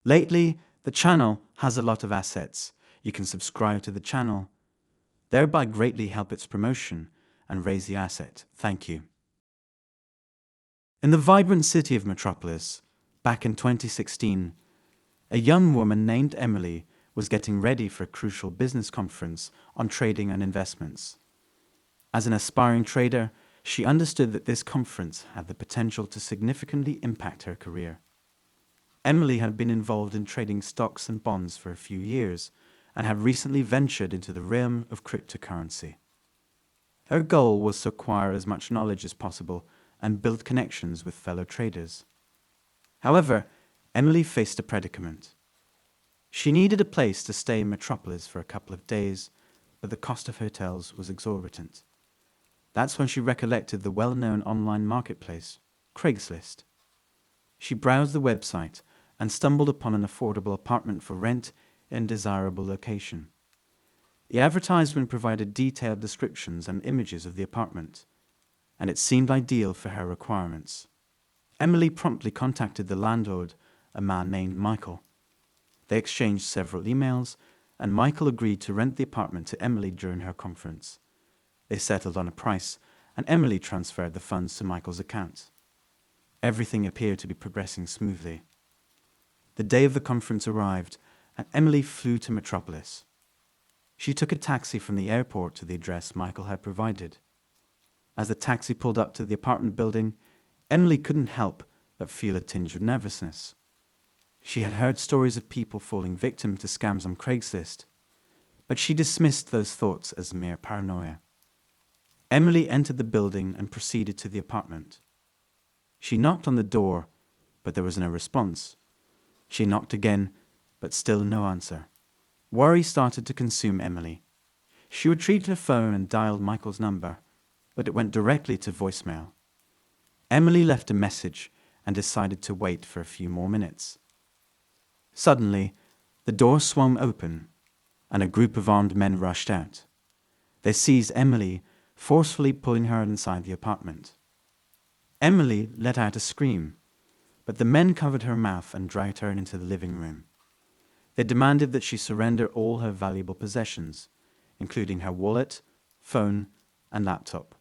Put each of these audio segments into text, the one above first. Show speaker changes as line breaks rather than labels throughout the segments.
Lately, the channel has a lot of assets. You can subscribe to the channel, thereby greatly help its promotion and raise the asset. Thank you. In the vibrant city of Metropolis, back in 2016, a young woman named Emily was getting ready for a crucial business conference on trading and investments. As an aspiring trader, she understood that this conference had the potential to significantly impact her career. Emily had been involved in trading stocks and bonds for a few years and had recently ventured into the realm of cryptocurrency. Her goal was to acquire as much knowledge as possible and build connections with fellow traders. However, Emily faced a predicament. She needed a place to stay in Metropolis for a couple of days, but the cost of hotels was exorbitant. That's when she recollected the well-known online marketplace, Craigslist. She browsed the website and stumbled upon an affordable apartment for rent in a desirable location. The advertisement provided detailed descriptions and images of the apartment, and it seemed ideal for her requirements. Emily promptly contacted the landlord, a man named Michael. They exchanged several emails, and Michael agreed to rent the apartment to Emily during her conference. They settled on a price, and Emily transferred the funds to Michael's account. Everything appeared to be progressing smoothly. The day of the conference arrived, and Emily flew to Metropolis. She took a taxi from the airport to the address Michael had provided. As the taxi pulled up to the apartment building, Emily couldn't help but feel a tinge of nervousness. She had heard stories of people falling victim to scams on Craigslist, but she dismissed those thoughts as mere paranoia. Emily entered the building and proceeded to the apartment. She knocked on the door, but there was no response. She knocked again, but still no answer. Worry started to consume Emily. She retrieved her phone and dialed Michael's number, but it went directly to voicemail. Emily left a message and decided to wait for a few more minutes. Suddenly, the door swung open, and a group of armed men rushed out. They seized Emily, forcefully pulling her inside the apartment. Emily let out a scream, but the men covered her mouth and dragged her into the living room. They demanded that she surrender all her valuable possessions, including her wallet, phone, and laptop.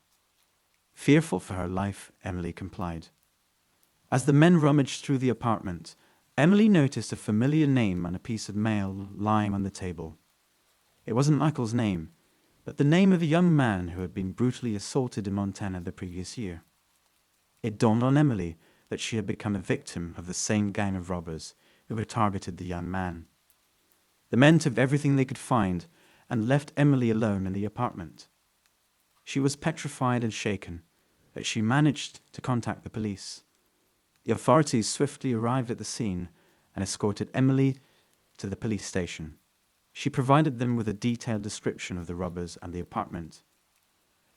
Fearful for her life, Emily complied. As the men rummaged through the apartment, Emily noticed a familiar name on a piece of mail lying on the table. It wasn't Michael's name, but the name of a young man who had been brutally assaulted in Montana the previous year. It dawned on Emily that she had become a victim of the same gang of robbers who had targeted the young man. The men took everything they could find and left Emily alone in the apartment. She was petrified and shaken, but she managed to contact the police. The authorities swiftly arrived at the scene and escorted Emily to the police station. She provided them with a detailed description of the robbers and the apartment,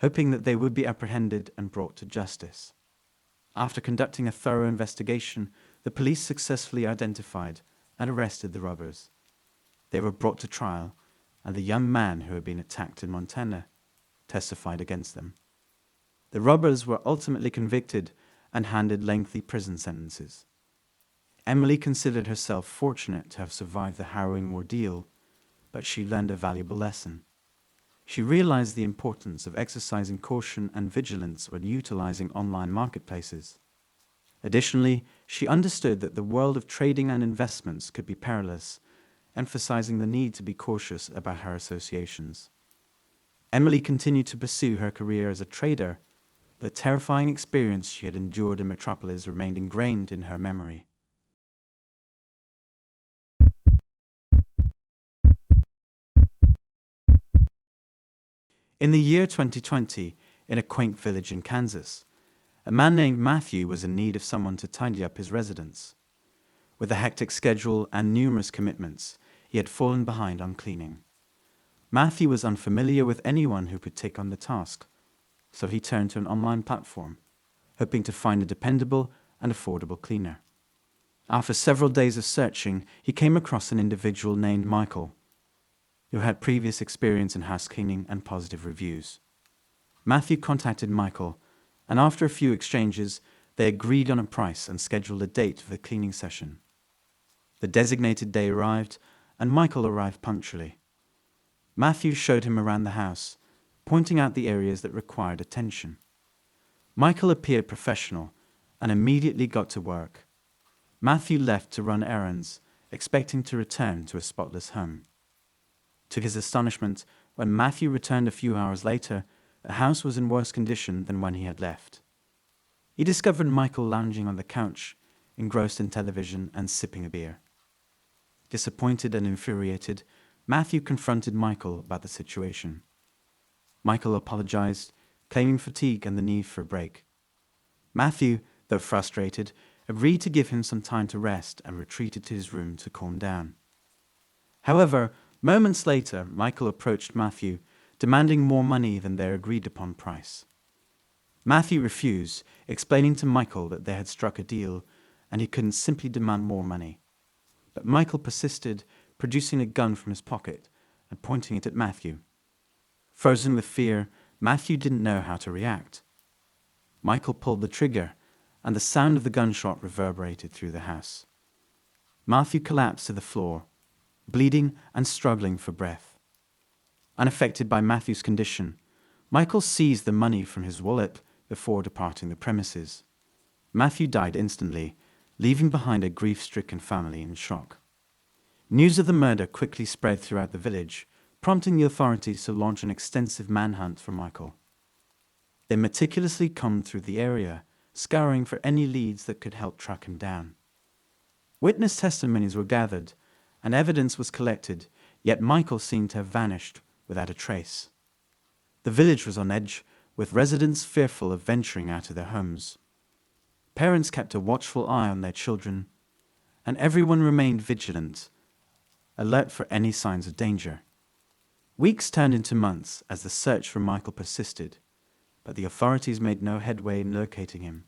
hoping that they would be apprehended and brought to justice. After conducting a thorough investigation, the police successfully identified and arrested the robbers. They were brought to trial, and the young man who had been attacked in Montana testified against them. The robbers were ultimately convicted and handed lengthy prison sentences. Emily considered herself fortunate to have survived the harrowing ordeal, but she learned a valuable lesson. She realized the importance of exercising caution and vigilance when utilizing online marketplaces. Additionally, she understood that the world of trading and investments could be perilous, emphasizing the need to be cautious about her associations. Emily continued to pursue her career as a trader. The terrifying experience she had endured in Metropolis remained ingrained in her memory. In the year 2020, in a quaint village in Kansas, a man named Matthew was in need of someone to tidy up his residence. With a hectic schedule and numerous commitments, he had fallen behind on cleaning. Matthew was unfamiliar with anyone who could take on the task, so he turned to an online platform, hoping to find a dependable and affordable cleaner. After several days of searching, he came across an individual named Michael, who had previous experience in house cleaning and positive reviews. Matthew contacted Michael, and after a few exchanges, they agreed on a price and scheduled a date for the cleaning session. The designated day arrived, and Michael arrived punctually. Matthew showed him around the house, pointing out the areas that required attention. Michael appeared professional and immediately got to work. Matthew left to run errands, expecting to return to a spotless home. To his astonishment, when Matthew returned a few hours later, the house was in worse condition than when he had left. He discovered Michael lounging on the couch, engrossed in television and sipping a beer. Disappointed and infuriated, Matthew confronted Michael about the situation. Michael apologized, claiming fatigue and the need for a break. Matthew, though frustrated, agreed to give him some time to rest and retreated to his room to calm down. However, moments later, Michael approached Matthew, demanding more money than their agreed-upon price. Matthew refused, explaining to Michael that they had struck a deal and he couldn't simply demand more money. But Michael persisted, producing a gun from his pocket and pointing it at Matthew. Frozen with fear, Matthew didn't know how to react. Michael pulled the trigger, and the sound of the gunshot reverberated through the house. Matthew collapsed to the floor, bleeding and struggling for breath. Unaffected by Matthew's condition, Michael seized the money from his wallet before departing the premises. Matthew died instantly, leaving behind a grief-stricken family in shock. News of the murder quickly spread throughout the village, prompting the authorities to launch an extensive manhunt for Michael. They meticulously combed through the area, scouring for any leads that could help track him down. Witness testimonies were gathered, and evidence was collected, yet Michael seemed to have vanished without a trace. The village was on edge, with residents fearful of venturing out of their homes. Parents kept a watchful eye on their children, and everyone remained vigilant, alert for any signs of danger. Weeks turned into months as the search for Michael persisted, but the authorities made no headway in locating him.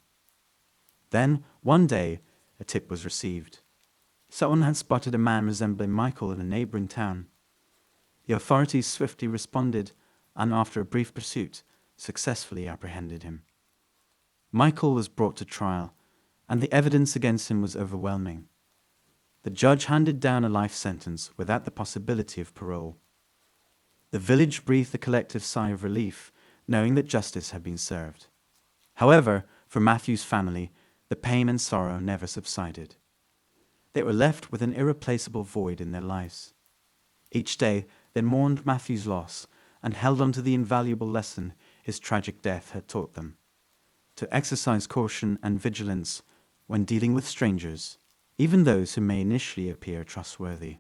Then, one day, a tip was received. Someone had spotted a man resembling Michael in a neighboring town. The authorities swiftly responded, and after a brief pursuit, successfully apprehended him. Michael was brought to trial, and the evidence against him was overwhelming. The judge handed down a life sentence without the possibility of parole. The village breathed a collective sigh of relief, knowing that justice had been served. However, for Matthew's family, the pain and sorrow never subsided. They were left with an irreplaceable void in their lives. Each day, they mourned Matthew's loss and held on to the invaluable lesson his tragic death had taught them: to exercise caution and vigilance when dealing with strangers, even those who may initially appear trustworthy.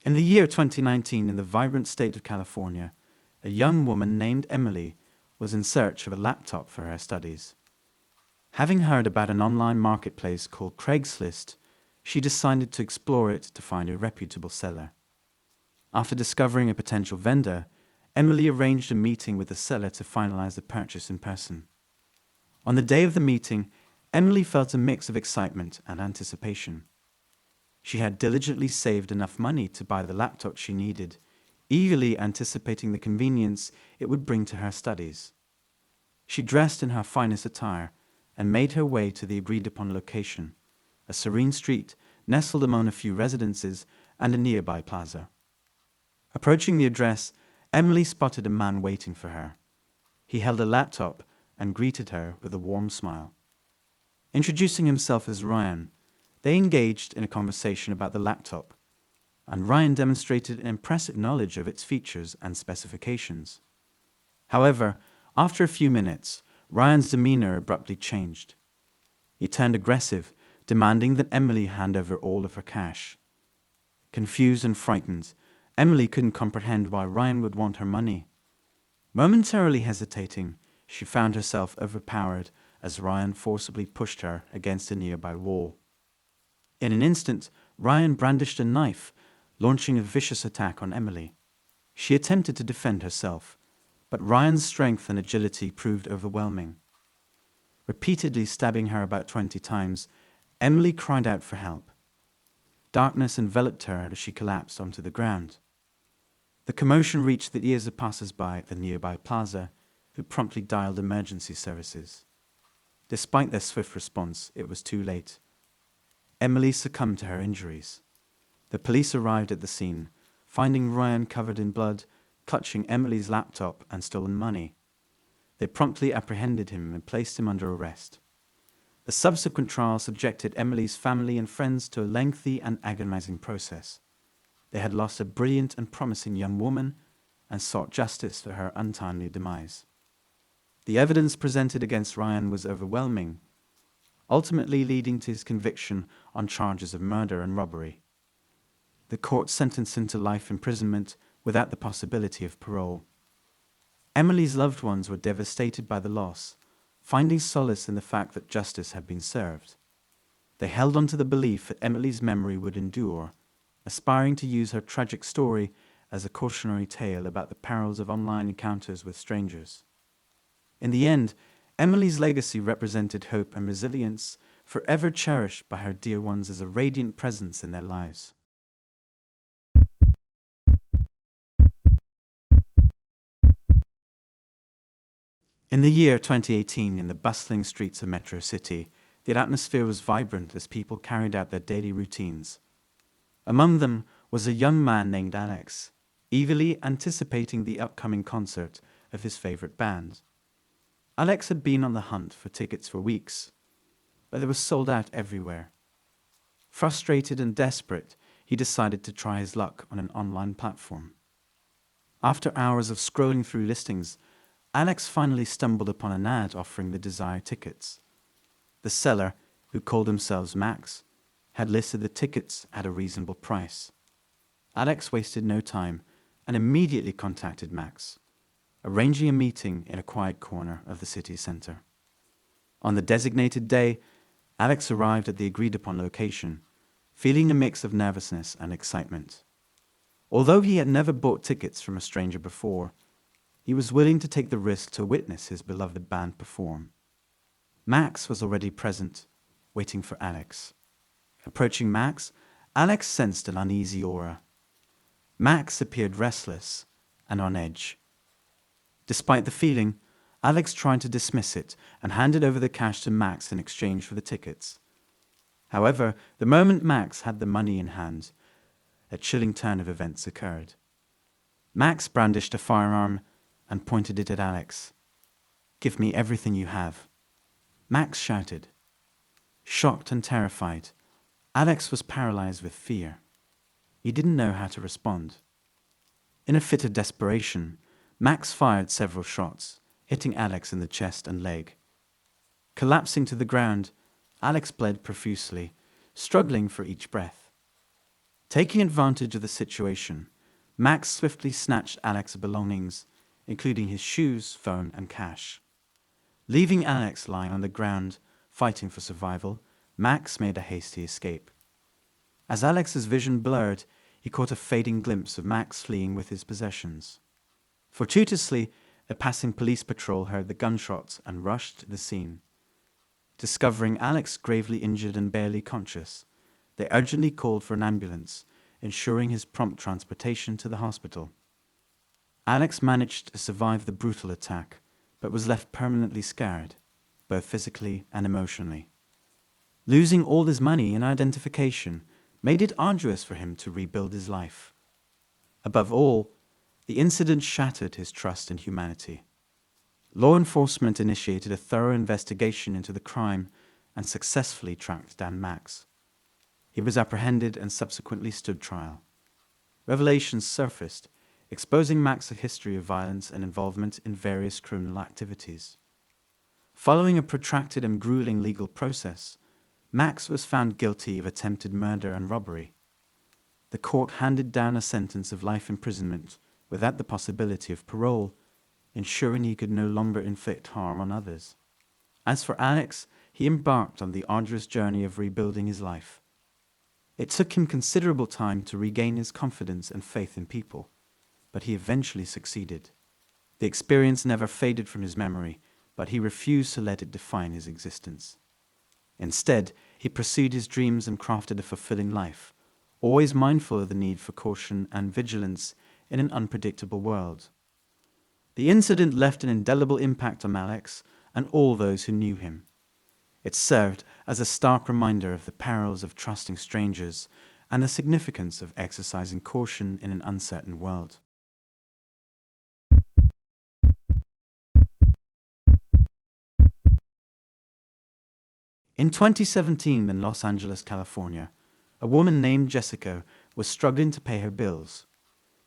In the year 2019, in the vibrant state of California, a young woman named Emily was in search of a laptop for her studies. Having heard about an online marketplace called Craigslist, she decided to explore it to find a reputable seller. After discovering a potential vendor, Emily arranged a meeting with the seller to finalize the purchase in person. On the day of the meeting, Emily felt a mix of excitement and anticipation. She had diligently saved enough money to buy the laptop she needed, eagerly anticipating the convenience it would bring to her studies. She dressed in her finest attire and made her way to the agreed-upon location, a serene street nestled among a few residences and a nearby plaza. Approaching the address, Emily spotted a man waiting for her. He held a laptop and greeted her with a warm smile. Introducing himself as Ryan, they engaged in a conversation about the laptop, and Ryan demonstrated an impressive knowledge of its features and specifications. However, after a few minutes, Ryan's demeanor abruptly changed. He turned aggressive, demanding that Emily hand over all of her cash. Confused and frightened, Emily couldn't comprehend why Ryan would want her money. Momentarily hesitating, she found herself overpowered as Ryan forcibly pushed her against a nearby wall. In an instant, Ryan brandished a knife, launching a vicious attack on Emily. She attempted to defend herself, but Ryan's strength and agility proved overwhelming. Repeatedly stabbing her about 20 times, Emily cried out for help. Darkness enveloped her as she collapsed onto the ground. The commotion reached the ears of passers-by at the nearby plaza, who promptly dialed emergency services. Despite their swift response, it was too late. Emily succumbed to her injuries. The police arrived at the scene, finding Ryan covered in blood, clutching Emily's laptop and stolen money. They promptly apprehended him and placed him under arrest. The subsequent trial subjected Emily's family and friends to a lengthy and agonizing process. They had lost a brilliant and promising young woman and sought justice for her untimely demise. The evidence presented against Ryan was overwhelming, ultimately leading to his conviction on charges of murder and robbery. The court sentenced him to life imprisonment without the possibility of parole. Emily's loved ones were devastated by the loss, finding solace in the fact that justice had been served. They held on to the belief that Emily's memory would endure, aspiring to use her tragic story as a cautionary tale about the perils of online encounters with strangers. In the end, Emily's legacy represented hope and resilience, forever cherished by her dear ones as a radiant presence in their lives. In the year 2018, in the bustling streets of Metro City, the atmosphere was vibrant as people carried out their daily routines. Among them was a young man named Alex, eagerly anticipating the upcoming concert of his favorite band. Alex had been on the hunt for tickets for weeks, but they were sold out everywhere. Frustrated and desperate, he decided to try his luck on an online platform. After hours of scrolling through listings, Alex finally stumbled upon an ad offering the desired tickets. The seller, who called themselves Max, had listed the tickets at a reasonable price. Alex wasted no time and immediately contacted Max, arranging a meeting in a quiet corner of the city center. On the designated day, Alex arrived at the agreed-upon location, feeling a mix of nervousness and excitement. Although he had never bought tickets from a stranger before, he was willing to take the risk to witness his beloved band perform. Max was already present, waiting for Alex. Approaching Max, Alex sensed an uneasy aura. Max appeared restless and on edge. Despite the feeling, Alex tried to dismiss it and handed over the cash to Max in exchange for the tickets. However, the moment Max had the money in hand, a chilling turn of events occurred. Max brandished a firearm and pointed it at Alex. "Give me everything you have," Max shouted. Shocked and terrified, Alex was paralyzed with fear. He didn't know how to respond. In a fit of desperation, Max fired several shots, hitting Alex in the chest and leg. Collapsing to the ground, Alex bled profusely, struggling for each breath. Taking advantage of the situation, Max swiftly snatched Alex's belongings, including his shoes, phone, and cash. Leaving Alex lying on the ground, fighting for survival, Max made a hasty escape. As Alex's vision blurred, he caught a fading glimpse of Max fleeing with his possessions. Fortuitously, a passing police patrol heard the gunshots and rushed to the scene. Discovering Alex gravely injured and barely conscious, they urgently called for an ambulance, ensuring his prompt transportation to the hospital. Alex managed to survive the brutal attack, but was left permanently scarred, both physically and emotionally. Losing all his money and identification made it arduous for him to rebuild his life. Above all, the incident shattered his trust in humanity. Law enforcement initiated a thorough investigation into the crime and successfully tracked down Max. He was apprehended and subsequently stood trial. Revelations surfaced, exposing Max's history of violence and involvement in various criminal activities. Following a protracted and grueling legal process, Max was found guilty of attempted murder and robbery. The court handed down a sentence of life imprisonment without the possibility of parole, ensuring he could no longer inflict harm on others. As for Alex, he embarked on the arduous journey of rebuilding his life. It took him considerable time to regain his confidence and faith in people, but he eventually succeeded. The experience never faded from his memory, but he refused to let it define his existence. Instead, he pursued his dreams and crafted a fulfilling life, always mindful of the need for caution and vigilance in an unpredictable world. The incident left an indelible impact on Alex and all those who knew him. It served as a stark reminder of the perils of trusting strangers and the significance of exercising caution in an uncertain world. In 2017 in Los Angeles, California, a woman named Jessica was struggling to pay her bills.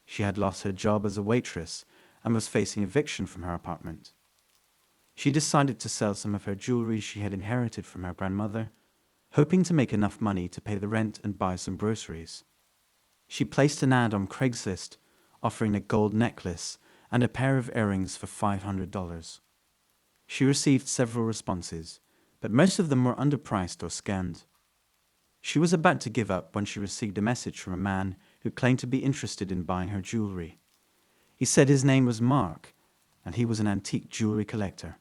She had lost her job as a waitress and was facing eviction from her apartment. She decided to sell some of her jewelry she had inherited from her grandmother, hoping to make enough money to pay the rent and buy some groceries. She placed an ad on Craigslist offering a gold necklace and a pair of earrings for $500. She received several responses, but most of them were underpriced or scammed. She was about to give up when she received a message from a man who claimed to be interested in buying her jewelry. He said his name was Mark, and he was an antique jewelry collector.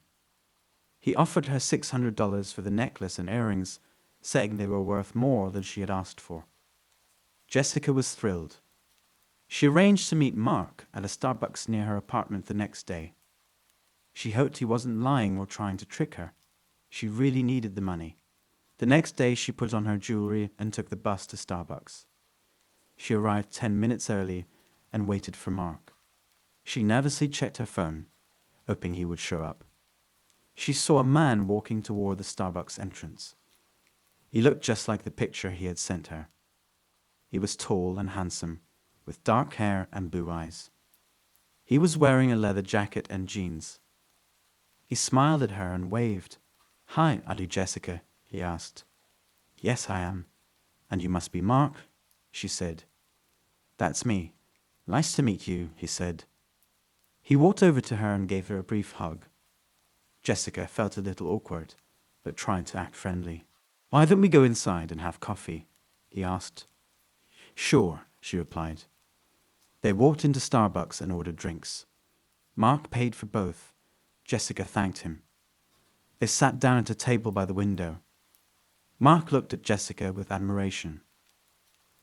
He offered her $600 for the necklace and earrings, saying they were worth more than she had asked for. Jessica was thrilled. She arranged to meet Mark at a Starbucks near her apartment the next day. She hoped he wasn't lying or trying to trick her. She really needed the money. The next day she put on her jewelry and took the bus to Starbucks. She arrived 10 minutes early and waited for Mark. She nervously checked her phone, hoping he would show up. She saw a man walking toward the Starbucks entrance. He looked just like the picture he had sent her. He was tall and handsome, with dark hair and blue eyes. He was wearing a leather jacket and jeans. He smiled at her and waved. "Hi, are you Jessica?" he asked. "Yes, I am. And you must be Mark," she said. "That's me. Nice to meet you," he said. He walked over to her and gave her a brief hug. Jessica felt a little awkward, but tried to act friendly. "Why don't we go inside and have coffee?" he asked. "Sure," she replied. They walked into Starbucks and ordered drinks. Mark paid for both. Jessica thanked him. They sat down at a table by the window. Mark looked at Jessica with admiration.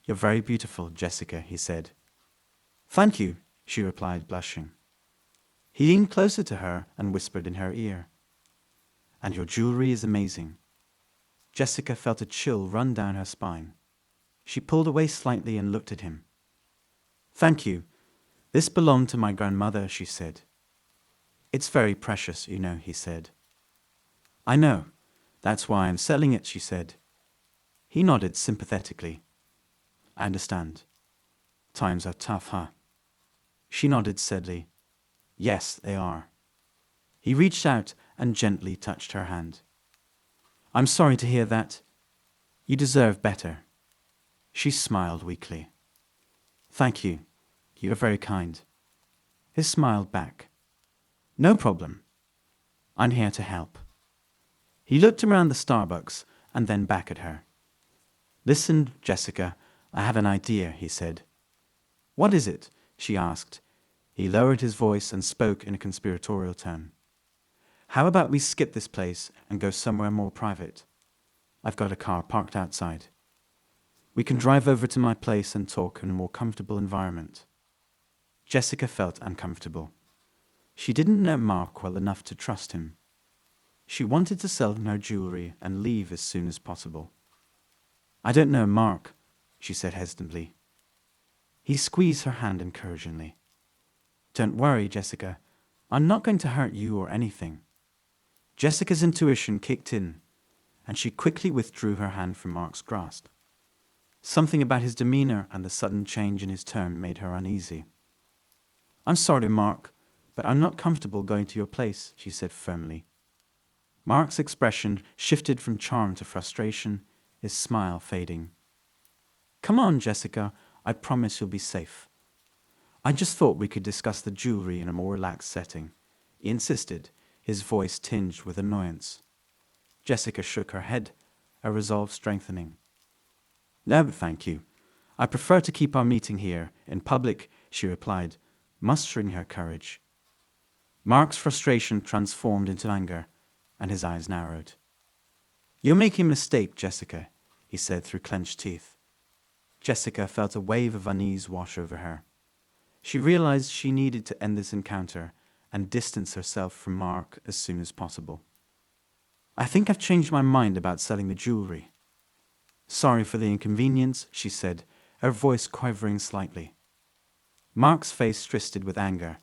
"You're very beautiful, Jessica," he said. "Thank you," she replied, blushing. He leaned closer to her and whispered in her ear, "And your jewelry is amazing." Jessica felt a chill run down her spine. She pulled away slightly and looked at him. "Thank you. This belonged to my grandmother," she said. "It's very precious, you know," he said. "I know. That's why I'm selling it," she said. He nodded sympathetically. "I understand. Times are tough, huh?" She nodded sadly. "Yes, they are." He reached out and gently touched her hand. "I'm sorry to hear that. You deserve better." She smiled weakly. "Thank you. You're very kind." He smiled back. "No problem. I'm here to help." He looked around the Starbucks and then back at her. "Listen, Jessica, I have an idea," he said. "What is it?" she asked. He lowered his voice and spoke in a conspiratorial tone. "How about we skip this place and go somewhere more private? I've got a car parked outside. We can drive over to my place and talk in a more comfortable environment." Jessica felt uncomfortable. She didn't know Mark well enough to trust him. She wanted to sell him her jewelry and leave as soon as possible. "I don't know Mark," she said hesitantly. He squeezed her hand encouragingly. "Don't worry, Jessica. I'm not going to hurt you or anything." Jessica's intuition kicked in, and she quickly withdrew her hand from Mark's grasp. Something about his demeanor and the sudden change in his tone made her uneasy. "I'm sorry, Mark, but I'm not comfortable going to your place," she said firmly. Mark's expression shifted from charm to frustration, his smile fading. "Come on, Jessica. I promise you'll be safe." "I just thought we could discuss the jewelry in a more relaxed setting," he insisted, his voice tinged with annoyance. Jessica shook her head, her resolve strengthening. "No, thank you. I prefer to keep our meeting here, in public," she replied, mustering her courage. Mark's frustration transformed into anger, and his eyes narrowed. "You're making a mistake, Jessica," he said through clenched teeth. Jessica felt a wave of unease wash over her. She realized she needed to end this encounter and distance herself from Mark as soon as possible. "I think I've changed my mind about selling the jewelry." "Sorry for the inconvenience," she said, her voice quivering slightly. Mark's face twisted with anger,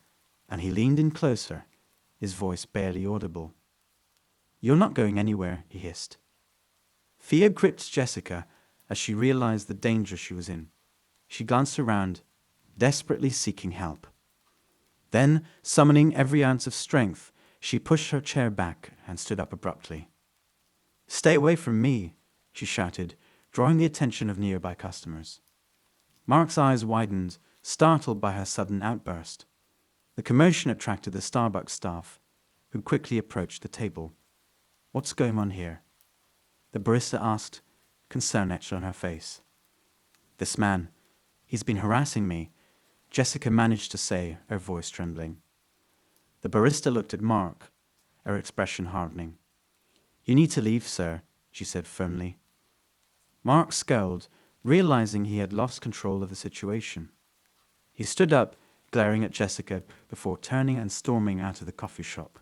and he leaned in closer, his voice barely audible. "You're not going anywhere," he hissed. Fear gripped Jessica as she realized the danger she was in. She glanced around, desperately seeking help. Then, summoning every ounce of strength, she pushed her chair back and stood up abruptly. "Stay away from me," she shouted, drawing the attention of nearby customers. Mark's eyes widened, startled by her sudden outburst. The commotion attracted the Starbucks staff, who quickly approached the table. "What's going on here?" the barista asked, concern etched on her face. "This man, he's been harassing me," Jessica managed to say, her voice trembling. The barista looked at Mark, her expression hardening. "You need to leave, sir," she said firmly. Mark scowled, realizing he had lost control of the situation. He stood up, glaring at Jessica before turning and storming out of the coffee shop.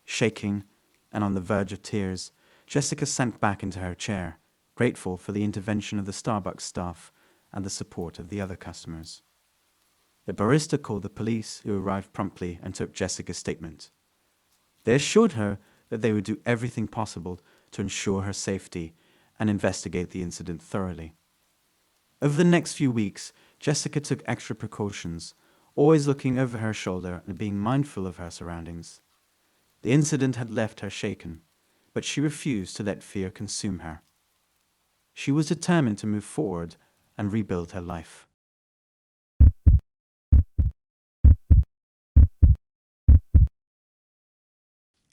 Shaking and on the verge of tears, Jessica sank back into her chair, grateful for the intervention of the Starbucks staff and the support of the other customers. The barista called the police, who arrived promptly and took Jessica's statement. They assured her that they would do everything possible to ensure her safety and investigate the incident thoroughly. Over the next few weeks, Jessica took extra precautions, always looking over her shoulder and being mindful of her surroundings. The incident had left her shaken, but she refused to let fear consume her. She was determined to move forward and rebuild her life.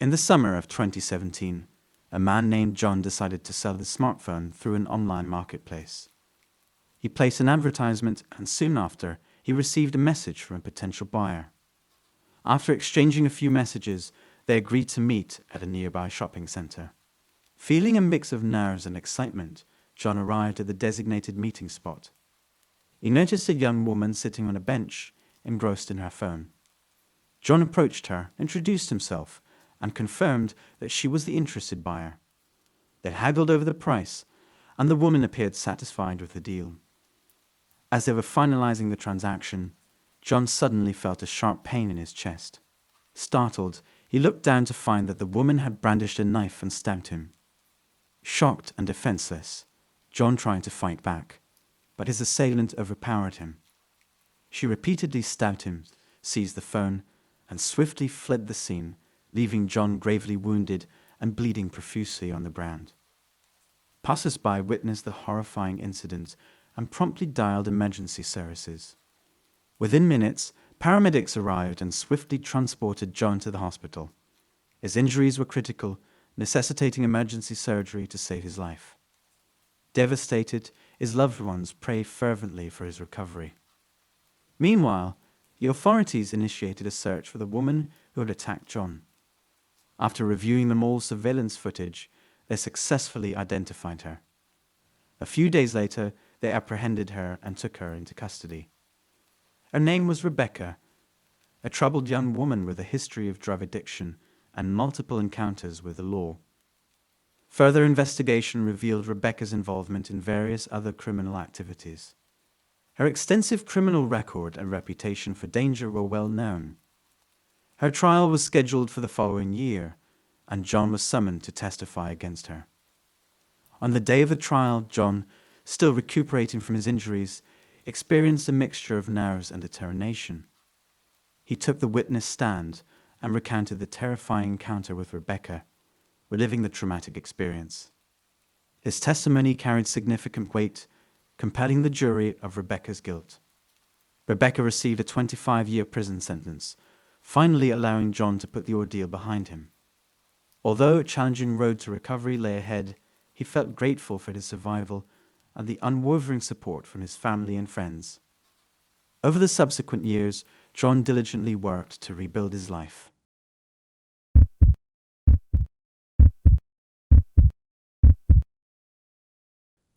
In the summer of 2017, a man named John decided to sell his smartphone through an online marketplace. He placed an advertisement, and soon after, he received a message from a potential buyer. After exchanging a few messages, they agreed to meet at a nearby shopping center. Feeling a mix of nerves and excitement, John arrived at the designated meeting spot. He noticed a young woman sitting on a bench, engrossed in her phone. John approached her, introduced himself, and confirmed that she was the interested buyer. They haggled over the price, and the woman appeared satisfied with the deal. As they were finalizing the transaction, John suddenly felt a sharp pain in his chest. Startled, he looked down to find that the woman had brandished a knife and stabbed him. Shocked and defenseless, John tried to fight back, but his assailant overpowered him. She repeatedly stabbed him, seized the phone, and swiftly fled the scene, leaving John gravely wounded and bleeding profusely on the ground. Passers-by witnessed the horrifying incident and promptly dialed emergency services. Within minutes, paramedics arrived and swiftly transported John to the hospital. His injuries were critical, necessitating emergency surgery to save his life. Devastated, his loved ones prayed fervently for his recovery. Meanwhile, the authorities initiated a search for the woman who had attacked John. After reviewing the mall's surveillance footage, they successfully identified her. A few days later, they apprehended her and took her into custody. Her name was Rebecca, a troubled young woman with a history of drug addiction and multiple encounters with the law. Further investigation revealed Rebecca's involvement in various other criminal activities. Her extensive criminal record and reputation for danger were well known. Her trial was scheduled for the following year, and John was summoned to testify against her. On the day of the trial, John, still recuperating from his injuries, experienced a mixture of nerves and determination. He took the witness stand and recounted the terrifying encounter with Rebecca, reliving the traumatic experience. His testimony carried significant weight, compelling the jury of Rebecca's guilt. Rebecca received a 25-year prison sentence, finally allowing John to put the ordeal behind him. Although a challenging road to recovery lay ahead, he felt grateful for his survival and the unwavering support from his family and friends. Over the subsequent years, John diligently worked to rebuild his life.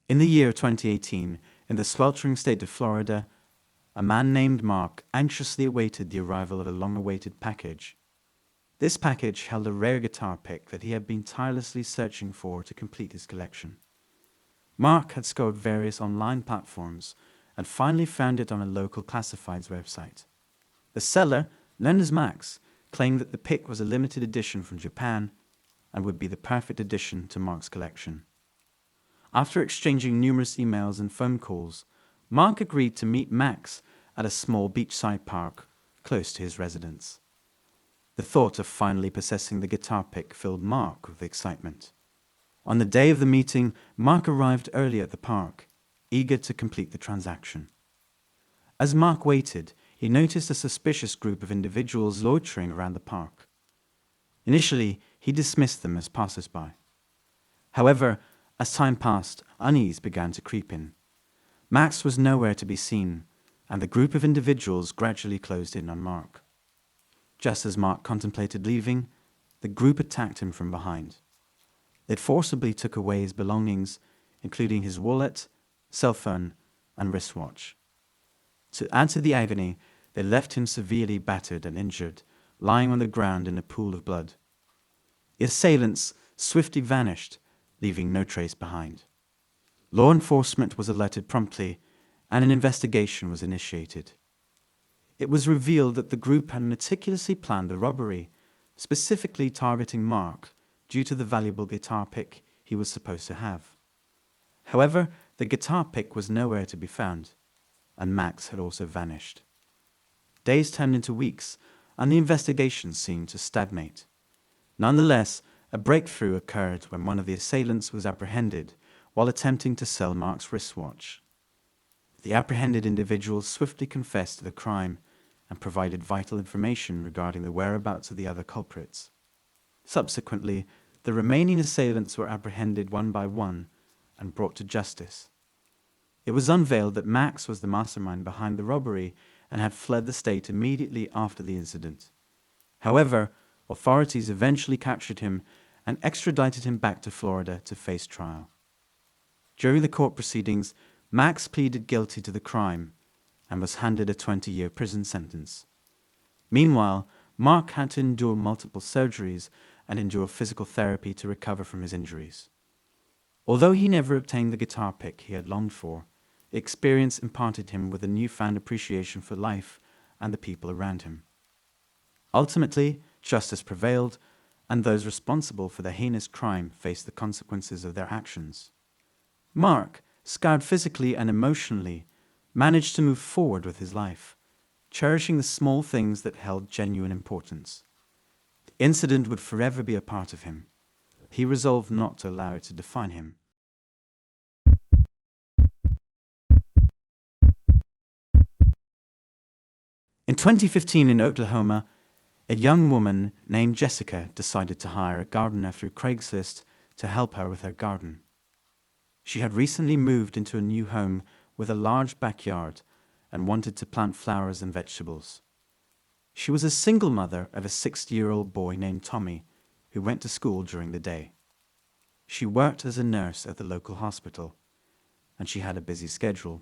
In the year 2018, in the sweltering state of Florida, a man named Mark anxiously awaited the arrival of a long-awaited package. This package held a rare guitar pick that he had been tirelessly searching for to complete his collection. Mark had scoured various online platforms and finally found it on a local classifieds website. The seller, known as Max, claimed that the pick was a limited edition from Japan and would be the perfect addition to Mark's collection. After exchanging numerous emails and phone calls, Mark agreed to meet Max at a small beachside park close to his residence. The thought of finally possessing the guitar pick filled Mark with excitement. On the day of the meeting, Mark arrived early at the park, eager to complete the transaction. As Mark waited, he noticed a suspicious group of individuals loitering around the park. Initially, he dismissed them as passers-by. However, as time passed, unease began to creep in. Max was nowhere to be seen, and the group of individuals gradually closed in on Mark. Just as Mark contemplated leaving, the group attacked him from behind. They forcibly took away his belongings, including his wallet, cell phone, and wristwatch. To add to the agony, they left him severely battered and injured, lying on the ground in a pool of blood. The assailants swiftly vanished, leaving no trace behind. Law enforcement was alerted promptly, and an investigation was initiated. It was revealed that the group had meticulously planned the robbery, specifically targeting Mark due to the valuable guitar pick he was supposed to have. However, the guitar pick was nowhere to be found, and Max had also vanished. Days turned into weeks, and the investigation seemed to stagnate. Nonetheless, a breakthrough occurred when one of the assailants was apprehended while attempting to sell Mark's wristwatch. The apprehended individual swiftly confessed to the crime and provided vital information regarding the whereabouts of the other culprits. Subsequently, the remaining assailants were apprehended one by one and brought to justice. It was unveiled that Max was the mastermind behind the robbery and had fled the state immediately after the incident. However, authorities eventually captured him and extradited him back to Florida to face trial. During the court proceedings, Max pleaded guilty to the crime and was handed a 20-year prison sentence. Meanwhile, Mark had to endure multiple surgeries and endure physical therapy to recover from his injuries. Although he never obtained the guitar pick he had longed for, the experience imparted him with a newfound appreciation for life and the people around him. Ultimately, justice prevailed, and those responsible for the heinous crime faced the consequences of their actions. Mark, scarred physically and emotionally, managed to move forward with his life, cherishing the small things that held genuine importance. The incident would forever be a part of him. He resolved not to allow it to define him. In 2015 in Oklahoma, a young woman named Jessica decided to hire a gardener through Craigslist to help her with her garden. She had recently moved into a new home with a large backyard and wanted to plant flowers and vegetables. She was a single mother of a 60-year-old boy named Tommy, who went to school during the day. She worked as a nurse at the local hospital, and she had a busy schedule.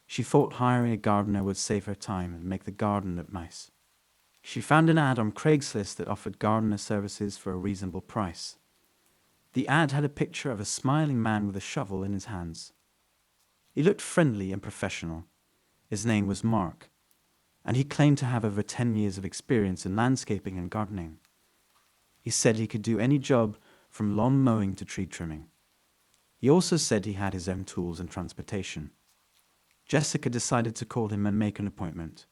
She thought hiring a gardener would save her time and make the garden look nice. She found an ad on Craigslist that offered gardener services for a reasonable price. The ad had a picture of a smiling man with a shovel in his hands. He looked friendly and professional. His name was Mark, and he claimed to have over 10 years of experience in landscaping and gardening. He said he could do any job from lawn mowing to tree trimming. He also said he had his own tools and transportation. Jessica decided to call him and make an appointment.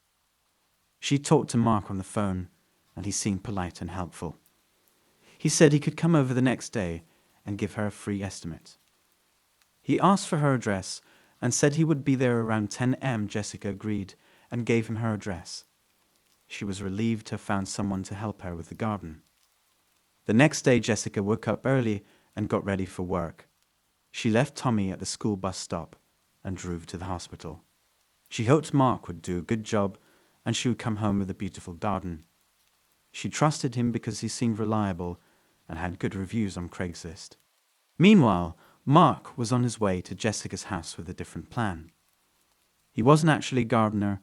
She talked to Mark on the phone, and he seemed polite and helpful. He said he could come over the next day and give her a free estimate. He asked for her address and said he would be there around 10 a.m. Jessica agreed and gave him her address. She was relieved to have found someone to help her with the garden. The next day, Jessica woke up early and got ready for work. She left Tommy at the school bus stop and drove to the hospital. She hoped Mark would do a good job and she would come home with a beautiful garden. She trusted him because he seemed reliable and had good reviews on Craigslist. Meanwhile, Mark was on his way to Jessica's house with a different plan. He wasn't actually a gardener,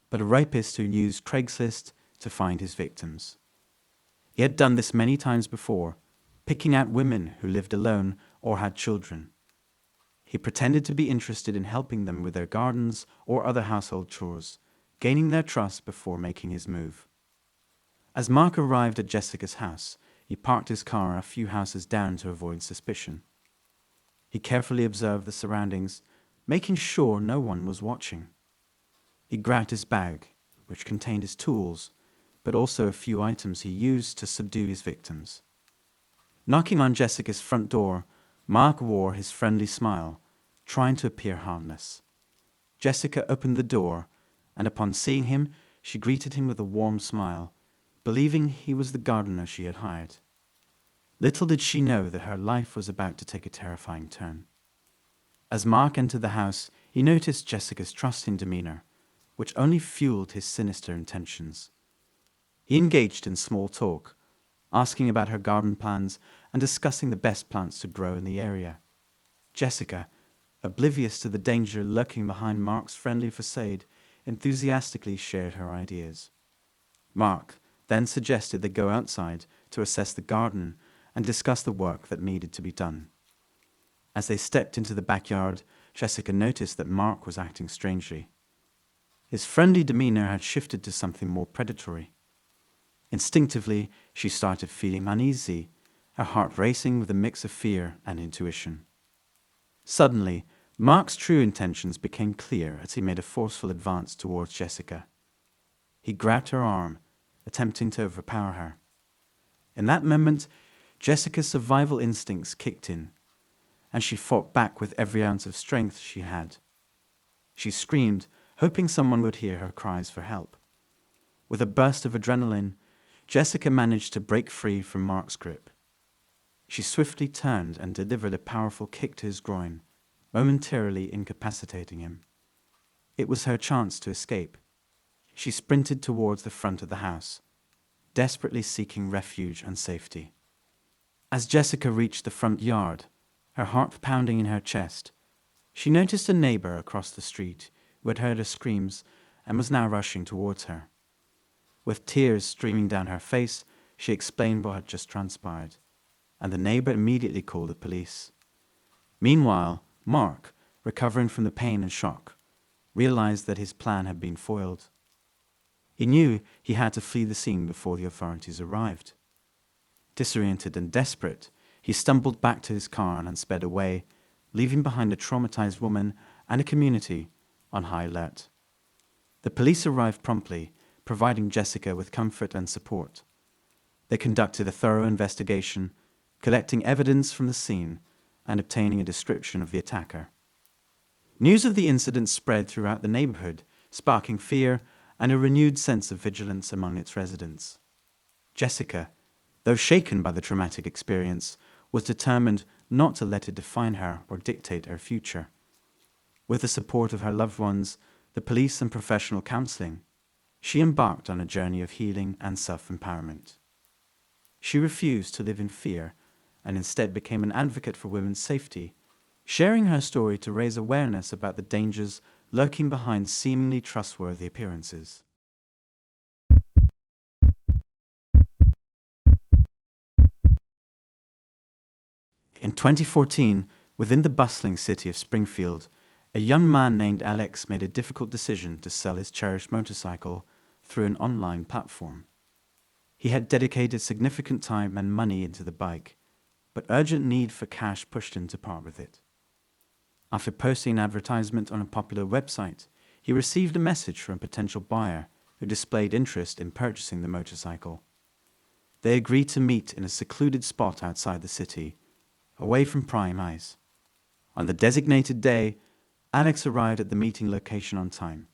but a rapist who used Craigslist to find his victims. He had done this many times before, picking out women who lived alone or had children. He pretended to be interested in helping them with their gardens or other household chores, gaining their trust before making his move. As Mark arrived at Jessica's house, he parked his car a few houses down to avoid suspicion. He carefully observed the surroundings, making sure no one was watching. He grabbed his bag, which contained his tools, but also a few items he used to subdue his victims. Knocking on Jessica's front door, Mark wore his friendly smile, trying to appear harmless. Jessica opened the door, and upon seeing him, she greeted him with a warm smile, believing he was the gardener she had hired. Little did she know that her life was about to take a terrifying turn. As Mark entered the house, he noticed Jessica's trusting demeanor, which only fueled his sinister intentions. He engaged in small talk, asking about her garden plans and discussing the best plants to grow in the area. Jessica, oblivious to the danger lurking behind Mark's friendly facade, enthusiastically shared her ideas. Mark then suggested they go outside to assess the garden and discuss the work that needed to be done. As they stepped into the backyard, Jessica noticed that Mark was acting strangely. His friendly demeanor had shifted to something more predatory. Instinctively, she started feeling uneasy, her heart racing with a mix of fear and intuition. Suddenly, Mark's true intentions became clear as he made a forceful advance towards Jessica. He grabbed her arm, attempting to overpower her. In that moment, Jessica's survival instincts kicked in, and she fought back with every ounce of strength she had. She screamed, hoping someone would hear her cries for help. With a burst of adrenaline, Jessica managed to break free from Mark's grip. She swiftly turned and delivered a powerful kick to his groin, momentarily incapacitating him. It was her chance to escape. She sprinted towards the front of the house, desperately seeking refuge and safety. As Jessica reached the front yard, her heart pounding in her chest, she noticed a neighbor across the street who had heard her screams and was now rushing towards her. With tears streaming down her face, she explained what had just transpired, and the neighbor immediately called the police. Meanwhile, Mark, recovering from the pain and shock, realized that his plan had been foiled. He knew he had to flee the scene before the authorities arrived. Disoriented and desperate, he stumbled back to his car and sped away, leaving behind a traumatized woman and a community on high alert. The police arrived promptly, providing Jessica with comfort and support. They conducted a thorough investigation, collecting evidence from the scene and obtaining a description of the attacker. News of the incident spread throughout the neighborhood, sparking fear and a renewed sense of vigilance among its residents. Jessica, though shaken by the traumatic experience, was determined not to let it define her or dictate her future. With the support of her loved ones, the police and professional counseling, she embarked on a journey of healing and self-empowerment. She refused to live in fear and instead became an advocate for women's safety, sharing her story to raise awareness about the dangers lurking behind seemingly trustworthy appearances. In 2014, within the bustling city of Springfield, a young man named Alex made a difficult decision to sell his cherished motorcycle through an online platform. He had dedicated significant time and money into the bike, but urgent need for cash pushed him to part with it. After posting an advertisement on a popular website, he received a message from a potential buyer who displayed interest in purchasing the motorcycle. They agreed to meet in a secluded spot outside the city, away from prying eyes. On the designated day, Alex arrived at the meeting location on time,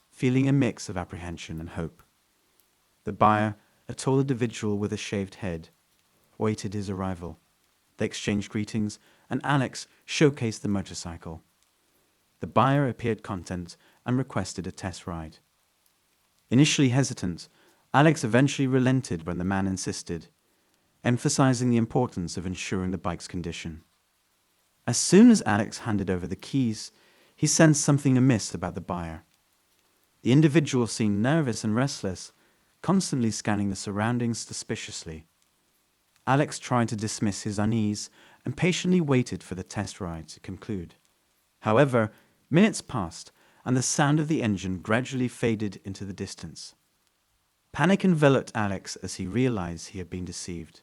feeling a mix of apprehension and hope. The buyer, a tall individual with a shaved head, awaited his arrival. They exchanged greetings, and Alex showcased the motorcycle. The buyer appeared content and requested a test ride. Initially hesitant, Alex eventually relented when the man insisted, emphasizing the importance of ensuring the bike's condition. As soon as Alex handed over the keys, he sensed something amiss about the buyer. The individual seemed nervous and restless, constantly scanning the surroundings suspiciously. Alex tried to dismiss his unease and patiently waited for the test ride to conclude. However, minutes passed, and the sound of the engine gradually faded into the distance. Panic enveloped Alex as he realized he had been deceived.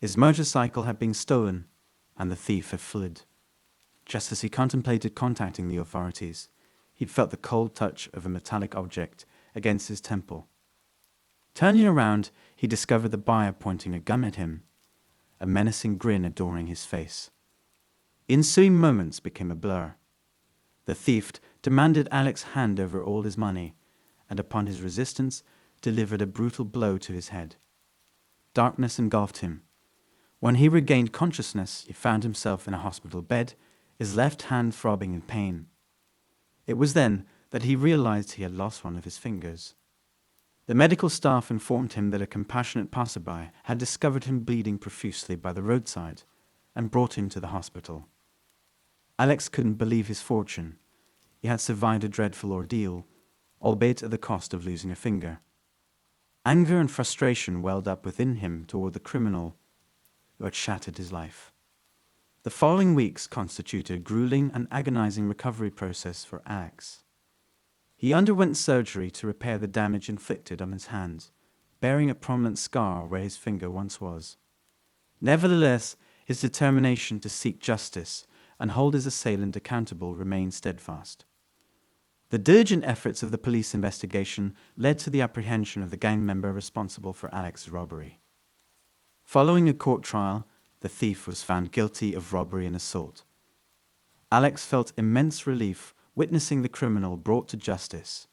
His motorcycle had been stolen, and the thief had fled. Just as he contemplated contacting the authorities, he felt the cold touch of a metallic object against his temple. Turning around, he discovered the buyer pointing a gun at him, a menacing grin adorning his face. The ensuing moments became a blur. The thief demanded Alex's hand over all his money, and upon his resistance, delivered a brutal blow to his head. Darkness engulfed him. When he regained consciousness, he found himself in a hospital bed, his left hand throbbing in pain. It was then that he realized he had lost one of his fingers. The medical staff informed him that a compassionate passerby had discovered him bleeding profusely by the roadside and brought him to the hospital. Alex couldn't believe his fortune. He had survived a dreadful ordeal, albeit at the cost of losing a finger. Anger and frustration welled up within him toward the criminal who had shattered his life. The following weeks constituted a grueling and agonizing recovery process for Alex. He underwent surgery to repair the damage inflicted on his hand, bearing a prominent scar where his finger once was. Nevertheless, his determination to seek justice and hold his assailant accountable remained steadfast. The diligent efforts of the police investigation led to the apprehension of the gang member responsible for Alex's robbery. Following a court trial, the thief was found guilty of robbery and assault. Alex felt immense relief witnessing the criminal brought to justice,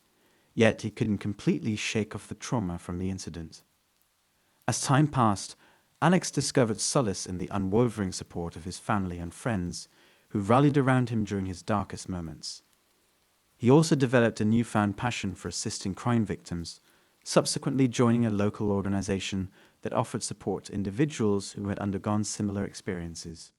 yet he couldn't completely shake off the trauma from the incident. As time passed, Alex discovered solace in the unwavering support of his family and friends, who rallied around him during his darkest moments. He also developed a newfound passion for assisting crime victims, subsequently joining a local organization that offered support to individuals who had undergone similar experiences.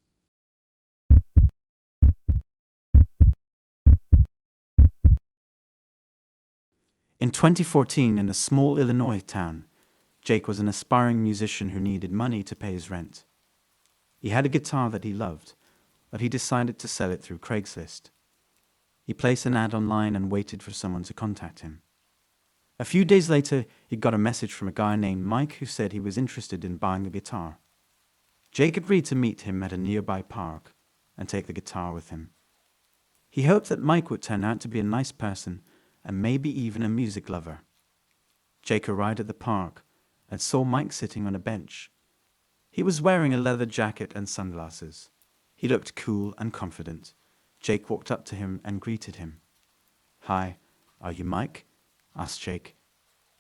In 2014, in a small Illinois town, Jake was an aspiring musician who needed money to pay his rent. He had a guitar that he loved, but he decided to sell it through Craigslist. He placed an ad online and waited for someone to contact him. A few days later, he got a message from a guy named Mike who said he was interested in buying a guitar. Jake agreed to meet him at a nearby park and take the guitar with him. He hoped that Mike would turn out to be a nice person and maybe even a music lover. Jake arrived at the park and saw Mike sitting on a bench. He was wearing a leather jacket and sunglasses. He looked cool and confident. Jake walked up to him and greeted him. "Hi, are you Mike?" asked Jake.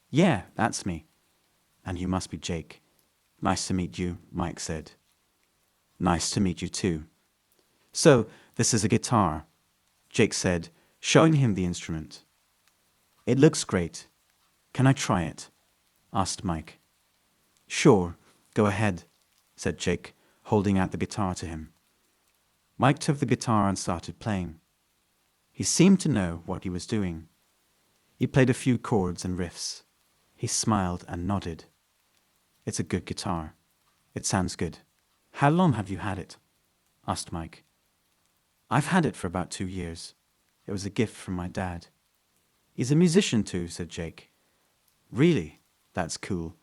"Yeah, that's me." "And you must be Jake." "Nice to meet you," Mike said. "Nice to meet you too." "So, this is a guitar," Jake said, showing him the instrument. "It looks great. Can I try it?" asked Mike. "Sure, go ahead," said Jake, holding out the guitar to him. Mike took the guitar and started playing. He seemed to know what he was doing. He played a few chords and riffs. He smiled and nodded. "It's a good guitar. It sounds good. How long have you had it?" asked Mike. "I've had it for about 2 years. It was a gift from my dad." "He's a musician too," said Jake. "Really? That's cool.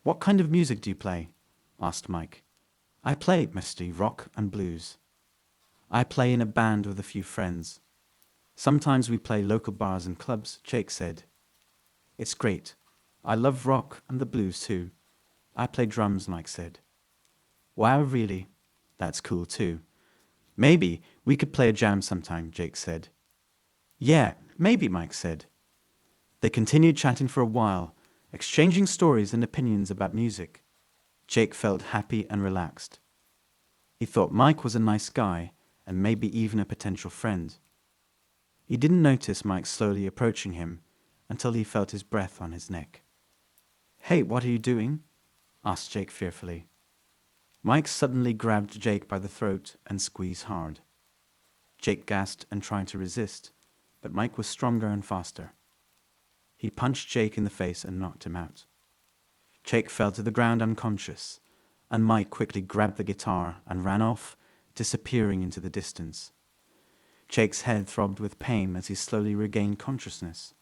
What kind of music do you play?" asked Mike. "I play mostly rock and blues. I play in a band with a few friends. Sometimes we play local bars and clubs," Jake said. "It's great. I love rock and the blues too. I play drums," Mike said. "Wow, really? That's cool too. Maybe we could play a jam sometime," Jake said. "Yeah, maybe," Mike said. They continued chatting for a while, exchanging stories and opinions about music. Jake felt happy and relaxed. He thought Mike was a nice guy and maybe even a potential friend. He didn't notice Mike slowly approaching him until he felt his breath on his neck. "Hey, what are you doing?" asked Jake fearfully. Mike suddenly grabbed Jake by the throat and squeezed hard. Jake gasped and tried to resist, but Mike was stronger and faster. He punched Jake in the face and knocked him out. Jake fell to the ground unconscious, and Mike quickly grabbed the guitar and ran off, disappearing into the distance. Jake's head throbbed with pain as he slowly regained consciousness.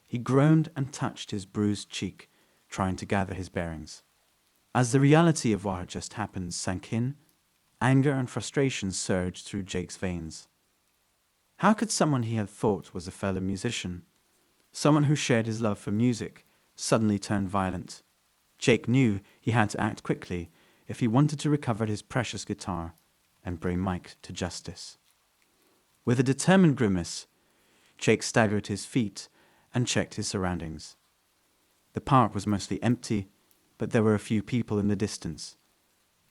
He groaned and touched his bruised cheek, trying to gather his bearings. As the reality of what had just happened sank in, anger and frustration surged through Jake's veins. How could someone he had thought was a fellow musician, someone who shared his love for music, suddenly turn violent? Jake knew he had to act quickly if he wanted to recover his precious guitar and bring Mike to justice. With a determined grimace, Jake staggered to his feet and checked his surroundings. The park was mostly empty, but there were a few people in the distance.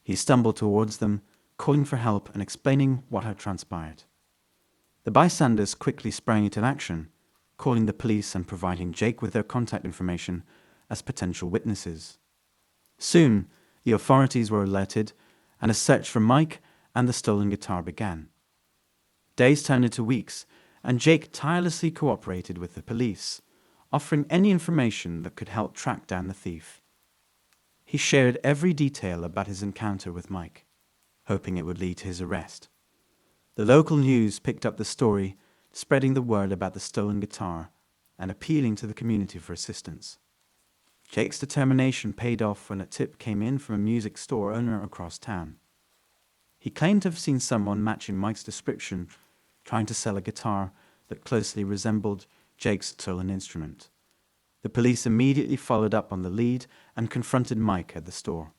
He stumbled towards them, calling for help and explaining what had transpired. The bystanders quickly sprang into action, calling the police and providing Jake with their contact information as potential witnesses. Soon, the authorities were alerted, and a search for Mike and the stolen guitar began. Days turned into weeks, and Jake tirelessly cooperated with the police, offering any information that could help track down the thief. He shared every detail about his encounter with Mike, hoping it would lead to his arrest. The local news picked up the story, spreading the word about the stolen guitar and appealing to the community for assistance. Jake's determination paid off when a tip came in from a music store owner across town. He claimed to have seen someone matching Mike's description, trying to sell a guitar that closely resembled Jake's stolen instrument. The police immediately followed up on the lead and confronted Mike at the store.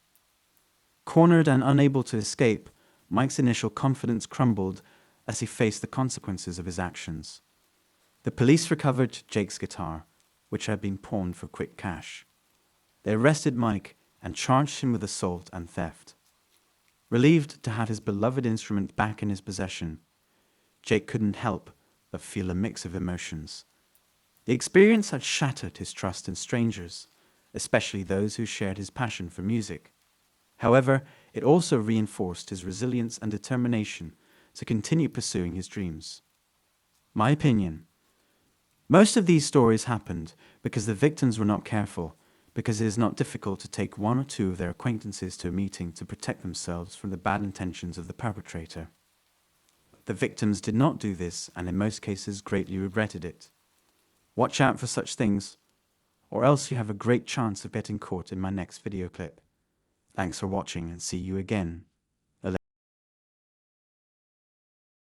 Cornered and unable to escape, Mike's initial confidence crumbled as he faced the consequences of his actions. The police recovered Jake's guitar, which had been pawned for quick cash. They arrested Mike and charged him with assault and theft. Relieved to have his beloved instrument back in his possession, Jake couldn't help but feel a mix of emotions. The experience had shattered his trust in strangers, especially those who shared his passion for music. However, it also reinforced his resilience and determination to continue pursuing his dreams. My opinion: most of these stories happened because the victims were not careful, because it is not difficult to take one or two of their acquaintances to a meeting to protect themselves from the bad intentions of the perpetrator. The victims did not do this, and in most cases greatly regretted it. Watch out for such things, or else you have a great chance of getting caught in my next video clip. Thanks for watching, and see you again.